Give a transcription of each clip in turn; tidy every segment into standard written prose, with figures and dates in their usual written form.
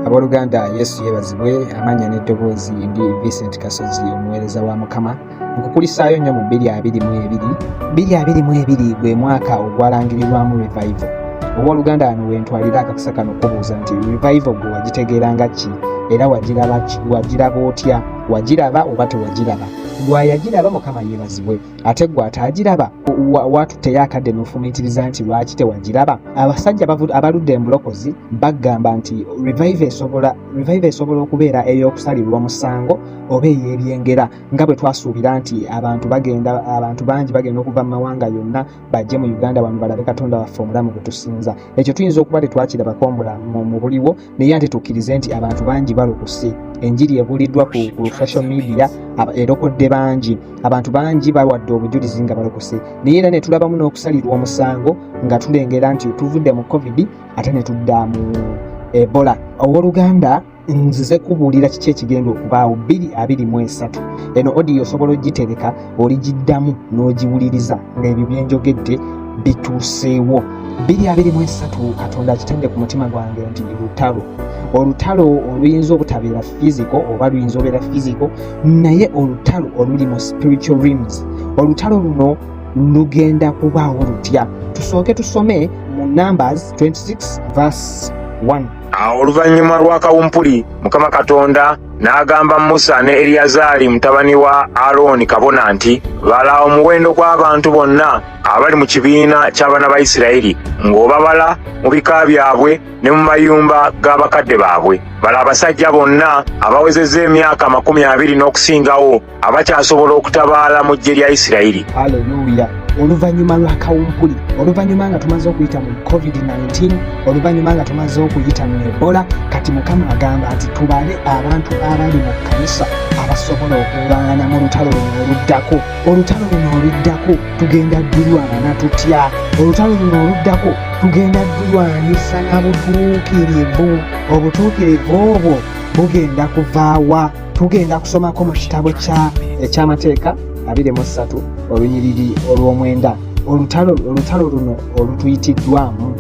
Abooluganda, Yesu yeebazibwe. Amannya n'eddoboozi ndi Vincent Kasozi, omuweereza wa Mukama. Nkukulisaayo nnyo mu 2022. 2022 gwe mwaka ogwalangirirwamu revival. Obooluganda wano wentwalira akakisa kano okubuuza nti revival gwe wagitegeeranga ki era wagiraba otya? Wagiraba oba tewagiraba? Gwayagiraba Mukama yeebazibwe, ate gwe atagiraba watuteyo akadde n'ofumiitiriza nti lwaki tewagiraba? Abasajja abaludde embulokozi bagamba nti revival esobola okubeera ey'okusalirwa omusango oba ey'ebyengera, nga bwe twasuubira nti abantu bangi bagenda okuva mu mawanga yonna bajje mu Uganda wano balabe Katonda waffe omulamu gwe tusinza. Ekyo tuyinza okuba tetwakirabako mu buliwo, naye ate tukkirize nti abantu bangi balokose. Enjiri ebuuliddwa ku social media erokodde bangi, abantu bangi bawadde obujulizi nga balokose, naye era ne tulabamu n'okusalirwa omusango nga tulengera nti tuvudde mu COVID ate ne tudda mu Ebola. Owooluganda, nzize kubuulira kiki ekigenda okubaawo 2023. Eno audio osobola ogitereka oligiddamu n'ogiwuliriza ng'ebyo byenjogedde bituuseewo. 2023 Katonda akitende ku mutima gwange nti olutalo oluyinza obutabeera physical oba luyinza obeera physical, naye olutalo oluli mu spiritual realms. Olutalo luno lugenda kubaawo lutya? Tusooke tusome mu Numbers 26 verse 1. Oluvannyuma lwa kawumpuli, Mukama Katonda n'agamba Musa ne Eriyazaali mutabani wa Alooni kabona nti, bala omuwendo gw'abantu bonna abali mu kibiina ky'abaana ba Isirayiri, ng'obabala mu bika byabwe ne mu mayumba g'abakadde baabwe. Bala abasajja bonna abawezezza emyaka 20 n'okusingawo abakyasobola okutabaala mu ggye lya Isirayiri. Haleluya! Oluvannyuma lwa kawumpuli, oluvannyuma nga tumaze okuyita mu COVID-19, oluvannyuma nga tumaze okuyita mu Ebola, kati Mukama agamba nti tubale abantu abali mu kkanisa abasobola okulwana mu lutalo luno oluddako. Olutalo luno oluddako tugenda dulwana tutya? Olutalo luno oluddako tugenda dulwanisa na butuukirivu. Obutuukirivu obwo bugenda kuvaawa? Tugenda kusomako mu kitabo eky'amateeka 23 olunyiriri olw'omwenda. Olutalo luno olutuyitiddwamu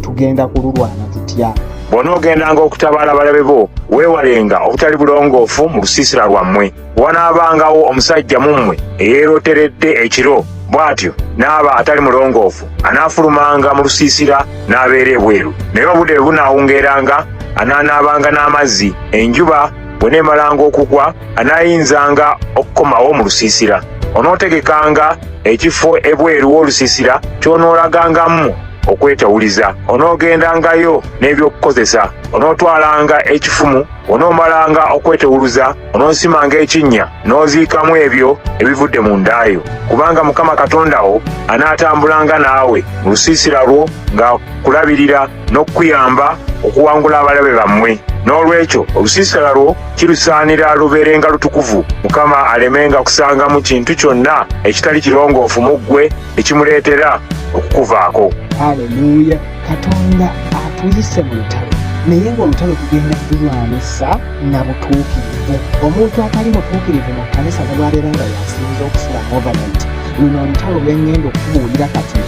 tugenda kululwana tutya? Bw'onoogendanga okutabaala abalabe bo, weewalenga obutali bulongoofu mu lusiisira lwammwe. Wanaabangawo omusajja mu mmwe eyeeroteredde ekiro bw'atyo n'aba atali mulongoofu, anaafulumanga mu lusiisira n'abeera ebweru. Naye obudde bwe bunaawungeeranga, anaanaabanga n'amazzi. Enjuba bw'eneemalanga okugwa, anaayinzanga okukomawo mu lusiisira. Onootegekanga ekifo ebweru w'olusiisira ky'onoolagangamu okwetawuliza. Onoogendangayo n'ebyokukozesa. Onootwalanga ekifumu. Onoomalanga okwetawuluza, onoosimanga ekinnya n'oziikamu ebyo ebivudde mu ndaayo. Kubanga Mukama Katonda wo anaatambulanga naawe mu lusiisira lwo ng'akulabirira n'okuyamba okuwangula abalabe bammwe. N'olwekyo olusiisira lwo kirusaanira lubeerenga lutukuvu, Mukama alemenga kusangamu kintu kyonna ekitali kirongoofu mu ggwe ekimuleetera okukuvaako. Haleluya! Katonda atuyise mu lutalo, naye ng'olutalo tugenda tulwanisa na butuukirivu. Omuntu atali mutuukirivu mu kkanisa lwabeera nga yasinza okusula overnight, luno olutalo lwengenda okubuulira kati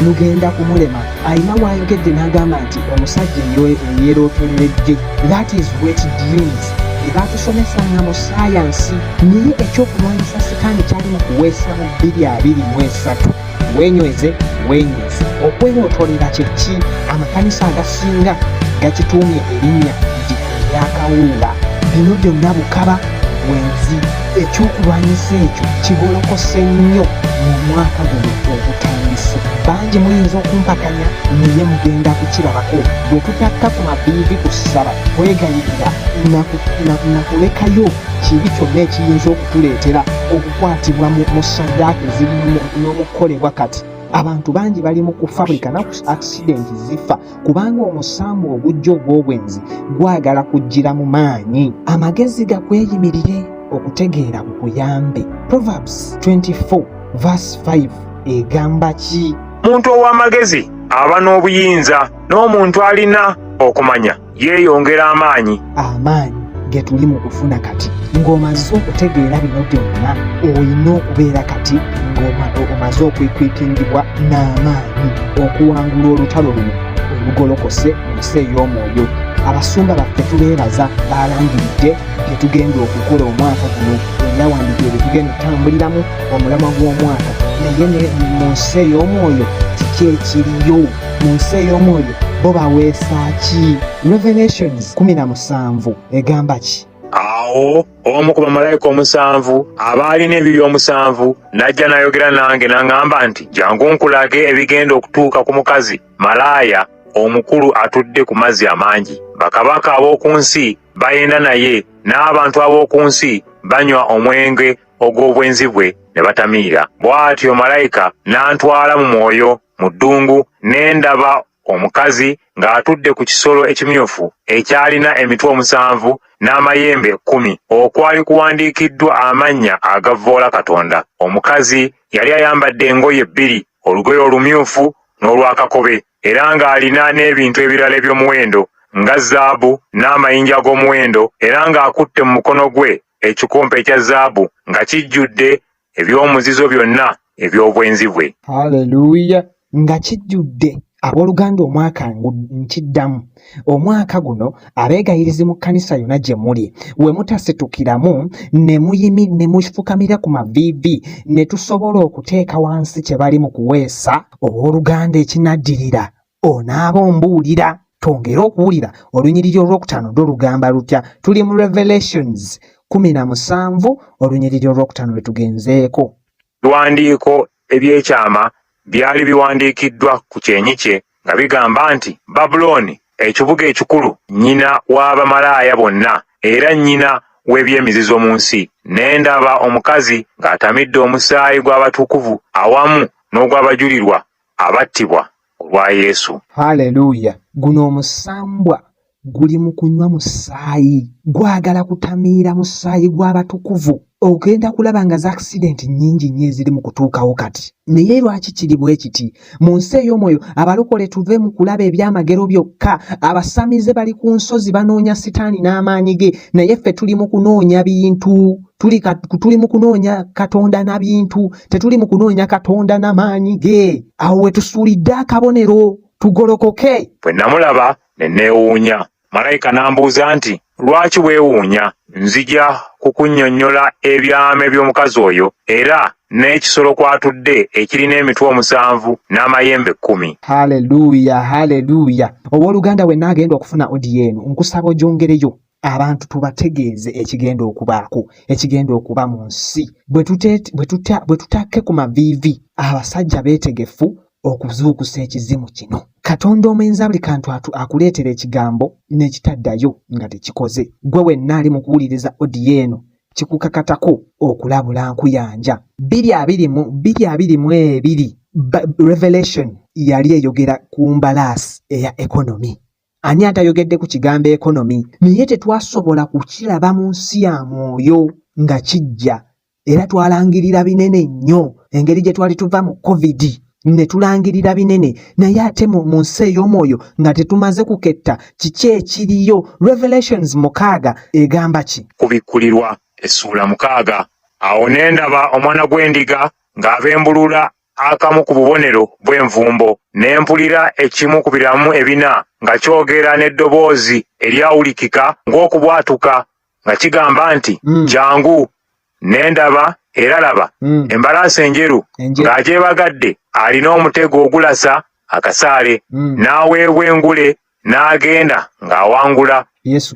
lugenda kumulema. Alina wayogedde n'agamba nti omusajja eyeerootoledde, that is wet dreams. Ebatusomesanga mu sayansi, naye ekyokulwanyisa Setaani kyali mu kuweesa mu 2023. Wenyweze. Okwerootolera kye ki? Amakanisa agasinga gakituumye erinnya nti eryakawunga. Bino byonna bukaba bwenzi. Ekyokulwanyisa ekyo kigolokose nnyo mu mwaka guno ogutandise. Bangi muyinza okumpakanya naye mugenda kukirabako. Bwe tutakka ku maviivi kusaba kwegayirira nakulekayo kibi kyonna ekiyinza okutuleetera okukwatibwa mu saddaaka ezirimu n'omukolebwa. Kati abantu bangi bali mu kufa buli kanaku accident zifa, kubanga omusambu ogujja ogw'obwenzi gwagala kujjira mu maanyi. Amagezi gakweyimirire okutegeera kukuyambe. Proverbs 24 verse 5 egamba ki? Muntu ow'amagezi aba n'obuyinza, n'omuntu alina okumanya yeeyongera amaanyi ge tuli mu kufuna kati. Ng'omaze okutegeera bino byonna, olina okubeera kati ng'omaze okwekwekingibwa n'amaanyi okuwangula olutalo luno bugolokose mu nsi ey'omwoyo. Abasumba baffe tubeebaza balangiridde bye tugenda okukola omwaka guno, ebyawandiikibwa bye tugenda okutambuliramu omulamwa gw'omwaka. Naye mu nsi ey'omwoyo kiki ekiriyo? Mu nsi ey'omwoyo bo baweesa ki? Revelations 17 egamba ki? Awo omu ku bamalayika omusanvu abaalina ebibi omusanvu n'ajja n'ayogera nange n'aŋŋamba nti, jangu nkulage ebigenda okutuuka ku mukazi malaaya omukulu atudde ku mazzi amangi. Bakabaka ab'oku nsi bayenda naye, n'abantu ab'oku nsi banywa omwenge ogw'obwenzi bwe ne batamiira. Bw'atyo malayika n'antwala mu mwoyo mu ddungu, ne ndaba omukazi ng'atudde ku kisolo ekimyufu ekyalina emitwe omusanvu n'amayembe 10, okwali kuwandiikiddwa amannya agavvoola Katonda. Omukazi yali ayambadde engoye 2, olugoye olumyufu n'olwakakobe, era ng'alina n'ebintu ebirala eby'omuwendo nga zaabu n'amayinja ag'omuwendo, era ng'akutte mu mukono gwe ekikompe ekya zaabu nga kijjudde eby'omuzizo byonna eby'obwenzi bwe. Haleluya! Nga kijjudde. Abooluganda, omwaka nkiddamu. Omwaka guno abeegayirizi mu kkanisa yonna gye muli, we mutasetukiramu ne mufukamira ku maviivi ne tusobola okuteeka wansi kye bali mu kuweesa, owooluganda ekinaddirira onaaba ombuulira. Twongere okuwulira olunyiriri olwokutaano lw'olugamba lutya. Tuli mu Revelations 17 olunyiriri olwokutaano lwe tugenzeeko. Ebiwandiiko eby'ekyama byali biwandiikiddwa ku kyenyi kye nga bigamba nti, Babuloni ekibuga ekikulu, nnyina w'abamalaaya bonna era nnyina w'ebyemizizo mu nsi. Ne ndaba omukazi ng'atamidde omusaayi gw'abatukuvu awamu n'ogw'abajulirwa abattibwa olwa Yesu. Haleluya! Guno omusambwa guli mu kunywa musaayi, gwagala kutamiira musaayi gw'abatukuvu. Ogenda kulaba nga za accident nnyingi nnyo eziri mu kutuukawo kati. Naye lwaki kiri bwe kiti? Mu nsi ey'omwoyo abalokole tuve mu kulaba ebyamagero byokka. Abasamize bali ku nsozi banoonya Sitaani n'amaanyi ge, naye ffe tuli mu kunoonya bintu. Tuli mu kunoonya Katonda na bintu, tetuli mu kunoonya Katonda n'amaanyi ge. Awo we tusuulidde akabonero. Tugolokoke. Bwe namulaba ne neewuunya. Malayika n'ambuuza nti, lwaki weewuunya? Nzija kukunnyonnyola ebyama by'omukazi oyo era n'ekisolo kw'atudde ekirina emitwe omusanvu n'amayembe 10. Haleluya, haleluya. Owooluganda we naagenda okufuna odi eno, nkusaba ogyongereyo abantu tubategeeze ekigenda okubaako, ekigenda okuba mu nsi. Bwe tutakke ku maviivi, abasajja beetegefu okuzuukusa ekizimu kino. Katonda omenza buli kantu akuleetera ekigambo n'ekitaddayo nga tekikoze. Gwe wenna ali mu kuwuliriza odi eno, kikukakatako okulabula nkuyanja. 2:22 Revelation yali eyogera ku mbalaasi eya economy. Ani atayogedde ku kigambo economy? Naye tetwasobola kukiraba mu nsi ya mwoyo nga kijja, era twalangirira binene nnyo. Engeri gye twali tuva mu COVID ne tulangirira binene, naye ate mu nsi ey'omwoyo nga tetumaze kuketta kiki ekiriyo. Revelations 6 egamba ki? Kubikkulirwa essuula 6. Awo ne ndaba omwana gw'endiga ng'abembulula akamu ku bubonero bw'envumbo, ne mpulira ekimu ku biramu 4 nga kyogera n'eddoboozi eryawulikika ng'okubwatuka nga kigamba nti, jangu. Ne ndaba era laba embalaasi enjeru ng'agyebagadde alina omutego ogulasa akasaale, n'aweebwa engule n'agenda ng'awangula,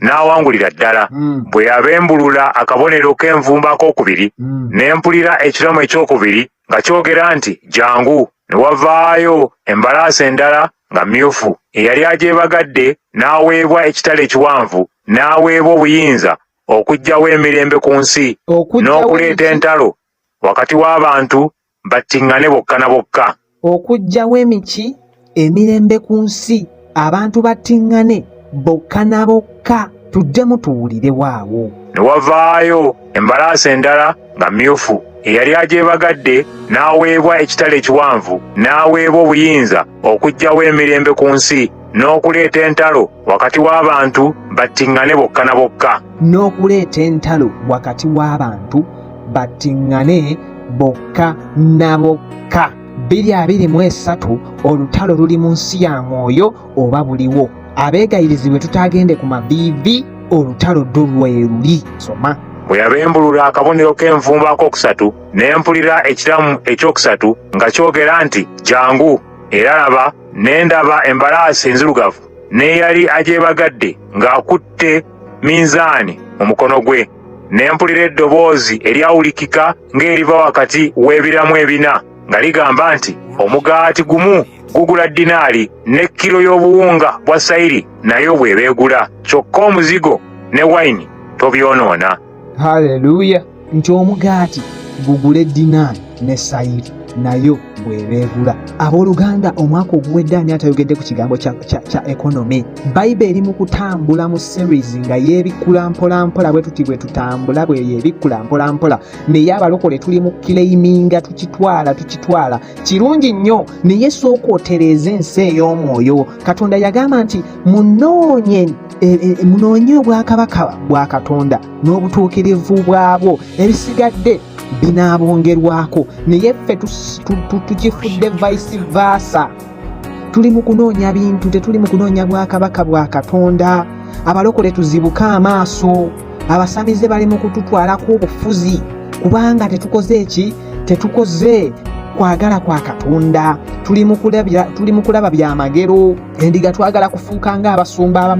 n'awangulira ddala. Bwe yabembulula akabonero k'envumbo ak'okubiri, ne mpulira ekiramu ekyokubiri nga kyogera nti, jangu. Ne wavaayo embalaasi endala nga myufu, eyali agyebagadde n'aweebwa ekitala ekiwanvu, n'aweebwa obuyinza okuggyawo emirembe ku nsi n'okuleeta entalo wakati w'abantu battiŋŋane bokka na bokka. Okuggyawo emiki emirembe ku nsi, abantu battiŋŋane bokka na bokka. Tuddemu tuwulire waawo. Ne wavaayo embalaasi endala nga myufu, eyali agyebagadde n'aweebwa ekitala ekiwanvu, n'aweebwa obuyinza okuggyawo emirembe ku nsi n'okuleeta entalo wakati w'abantu battiŋŋane bokka na bokka. N'okuleeta entalo wakati w'abantu battiŋŋane bokka na bokka. 2023 olutalo luli mu nsi ya mwoyo oba buliwo. Abeegayirizibwe tutagende ku maviivi, olutalo ddo lweruli. Soma. Bwe yabembulula akabonero k'envumbo akokusatu ne mpulira ekiramu ekyokusatu nga kyogera nti jangu, era laba ne ndaba embalaasi enzirugavu n'eyali agyebagadde ng'akutte minzaani mu mukono gwe. Ne mpulira eddoboozi eryawulikika ng'eriva wakati w'ebiramu ebina nga ligamba nti omugaati gumu gugula dinaali ne kilo y'obuwunga bwa sayiri nayo bw'ebeegula, kyokka omuzigo ne wayini tobyonoona. Haleluya. Nti omugaati gugule dinaali ne sayiri nayo bw'ebeegula. Abooluganda, omwaka oguwedde ani atayogedde ku kigambo kya economy? Bayibuli eri mu kutambula mu series nga yeebikula mpolampola bwe tutambula bwe yeebikula mpolampola, naye abalokole tuli mu kireiminga tukitwala. Kirungi nnyo, naye sooka otereeze ensi ey'omwoyo. Katonda yagamba nti munoonye obwakabaka bwa Katonda n'obutuukirivu bwabwo, ebisigadde binaabongerwako. Naye ffe tukifudde vice versa. Tuli mu kunoonya bintu, tetuli mu kunoonya bwakabaka bwa Katonda. Abalokole tuzibuka amaaso, abasamize bali mu kututwalako obufuzi kubanga tetukoze kwagala kwa Katonda. Tuli mu kulaba byamagero. Endiga twagala kufuuka ng'abasumba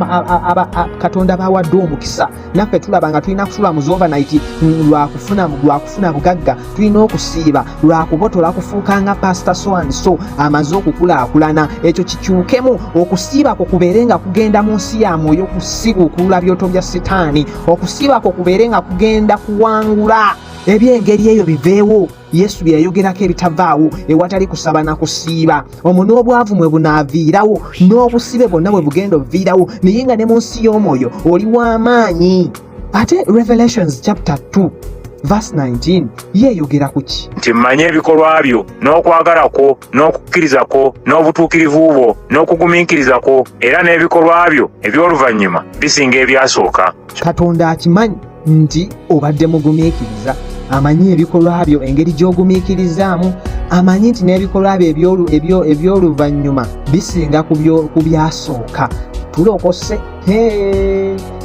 Katonda bawadde omukisa. Naffe tulaba nga tulina kusula mu overnight lwakufuna bugagga, tulina okusiiba lwakubotola kufuuka nga pastor so and so amaze okukulaakulana. Ekyo kikyukemu, okusiiba kwo kubeere nga kugenda mu nsi ya mwoyo, kusiguukulula byoto bya Setaani. Okusiiba kwo kubeere nga kugenda kuwangula ebyengeri eyo biveewo. Yesu bye yayogerako ebitavaawo, ewatali kusaba na kusiiba. Omwo n'obwavu mwe bunaaviirawo, n'obusibe bwonna bwe bugenda oviirawo, naye nga ne mu nsi y'omwoyo oli w'amaanyi. Ate Revelations chapter 2 verse 19 yeeyogera ku ki? Nti mmanye ebikolwa byo, n'okwagala kwo, n'okukkiriza kwo, n'obutuukirivu bwo, n'okugumiikiriza kwo, era n'ebikolwa byo eby'oluvannyuma bisinga ebyasooka. Katonda akimanyi nti obadde mugumiikiriza, amanyi ebikolwa byo, engeri gy'ogumiikirizaamu, amanyi nti n'ebikolwa byo eby'oluvannyuma bisinga ku byasooka. Tulokose,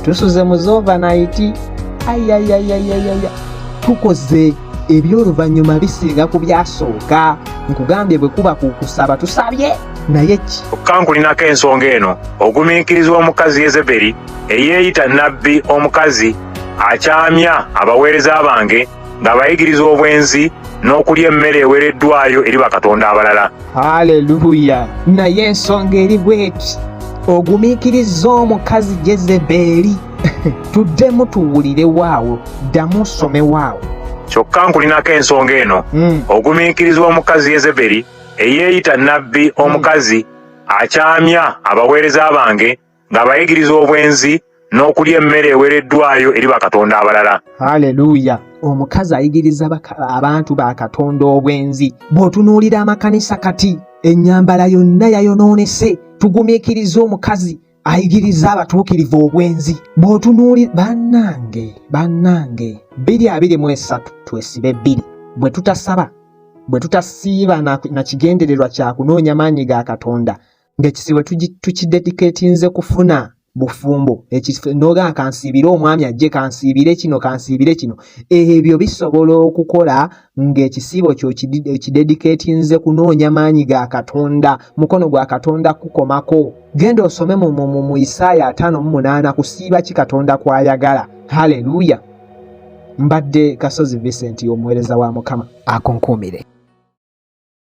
tusuze mu overnight, tukoze eby'oluvannyuma bisinga ku byasooka. Nkugambye bwe kuba kusaba tusabye, naye ki? Kankulinako ensonga eno, ogumiikiriza omukazi Yezeberi eyeeyita nnabbi omukazi akyamya abaweereza bange ng'abayigiriza obwenzi n'okulya emmere eweereddwayo eri bakatonda abalala. Haleluya. Naye ensonga eri bweti, ogumiikiriza omukazi Yezeberi. Tuddemu tuwulire waawo, ddamu usome waawo. Kyokka nkulinako ensonga eno, ogumiikiriza omukazi Yezeberi eyeeyita nnabbi omukazi akyamya abaweereza bange ng'abayigiriza obwenzi n'okulya emmere eweereddwayo eri bakatonda abalala. Haleluya. Omukazi ayigiriza abantu ba Katonda obwenzi. Bw'otunuulira amakanisa kati, ennyambala yonna yayonoonese. Tugumiikiriza omukazi ayigiriza abatuukirivu obwenzi. Bw'otunuulira bannange 2023 twesibe 2. Bwe tutasaba, bwe tutasiiba na kigendererwa kya kunoonya maanyi ga Katonda, ng'ekisibo tukidediketinze kufuna bufumbo, noga kansiibire omwami ajje kansiibire kino, ebyo bisobola okukola ng'ekisibo kyo kidediketinze kunoonya maanyi ga Katonda, mukono gwa Katonda kukomako. Genda osome mu Isaaya 5:8 kusiiba ki Katonda kwayagala. Haleluya. Mbadde Kasozi Vincent, omuweereza wa Mukama akonkuumire.